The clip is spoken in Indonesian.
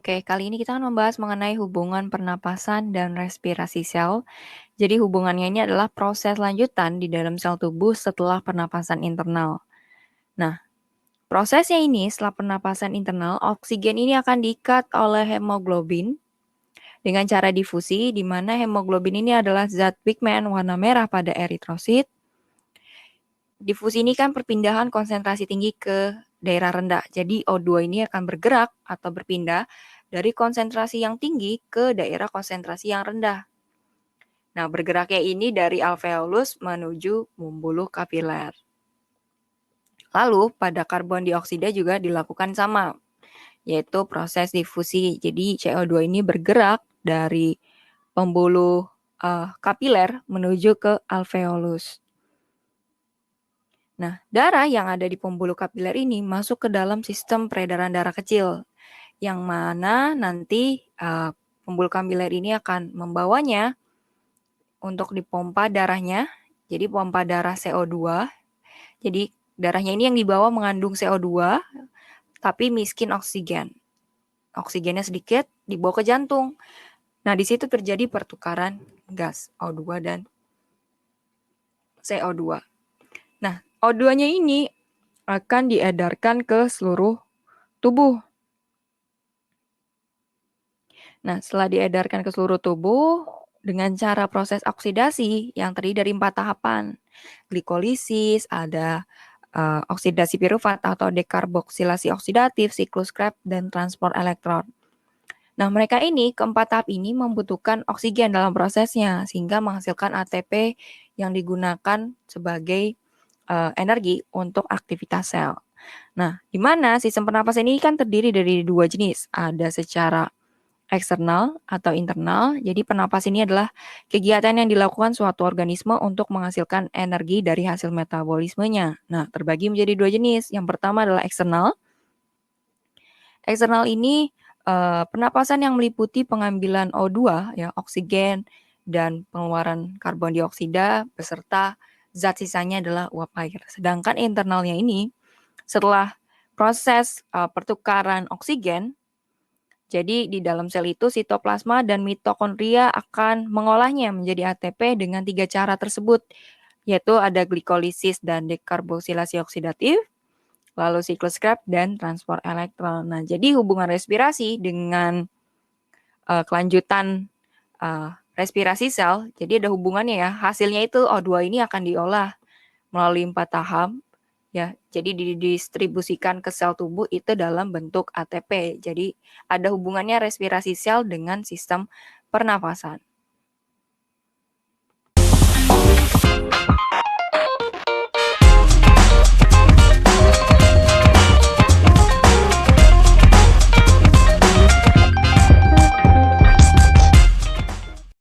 Oke, kali ini kita akan membahas mengenai hubungan pernapasan dan respirasi sel. Jadi hubungannya ini adalah proses lanjutan di dalam sel tubuh setelah pernapasan internal. Nah, prosesnya ini setelah pernapasan internal, oksigen ini akan diikat oleh hemoglobin dengan cara difusi, di mana hemoglobin ini adalah zat pigmen warna merah pada eritrosit. Difusi ini kan perpindahan konsentrasi tinggi ke daerah rendah. Jadi O2 ini akan bergerak atau berpindah dari konsentrasi yang tinggi ke daerah konsentrasi yang rendah. Nah, bergeraknya ini dari alveolus menuju pembuluh kapiler. Lalu, pada karbon dioksida juga dilakukan sama, yaitu proses difusi. Jadi, CO2 ini bergerak dari pembuluh kapiler menuju ke alveolus. Nah, darah yang ada di pembuluh kapiler ini masuk ke dalam sistem peredaran darah kecil, yang mana nanti pembuluh kapiler ini akan membawanya untuk dipompa darahnya. Jadi pompa darah CO2. Jadi darahnya ini yang dibawa mengandung CO2, tapi miskin oksigen. Oksigennya sedikit, dibawa ke jantung. Nah, di situ terjadi pertukaran gas O2 dan CO2. Nah, O2-nya ini akan diedarkan ke seluruh tubuh. Nah, setelah diedarkan ke seluruh tubuh, dengan cara proses oksidasi yang terdiri dari 4 tahapan. Glikolisis, ada oksidasi piruvat atau dekarboksilasi oksidatif, siklus Krebs, dan transport elektron. Nah, mereka ini, keempat tahap ini membutuhkan oksigen dalam prosesnya, sehingga menghasilkan ATP yang digunakan sebagai energi untuk aktivitas sel. Nah, di mana sistem pernapasan ini kan terdiri dari 2 jenis. Ada secara eksternal atau internal. Jadi pernapas ini adalah kegiatan yang dilakukan suatu organisme untuk menghasilkan energi dari hasil metabolismenya. Nah, terbagi menjadi 2 jenis. Yang pertama adalah eksternal. Eksternal ini pernapasan yang meliputi pengambilan O2, ya, oksigen, dan pengeluaran karbon dioksida beserta zat sisanya adalah uap air. Sedangkan internalnya ini setelah proses pertukaran oksigen, jadi di dalam sel itu sitoplasma dan mitokondria akan mengolahnya menjadi ATP dengan 3 cara tersebut, yaitu ada glikolisis dan dekarboksilasi oksidatif, lalu siklus Krebs dan transport elektron. Nah, jadi hubungan respirasi dengan kelanjutan respirasi sel, jadi ada hubungannya ya. Hasilnya itu O2 ini akan diolah melalui 4 tahap, ya. Jadi didistribusikan ke sel tubuh itu dalam bentuk ATP. Jadi ada hubungannya respirasi sel dengan sistem pernapasan.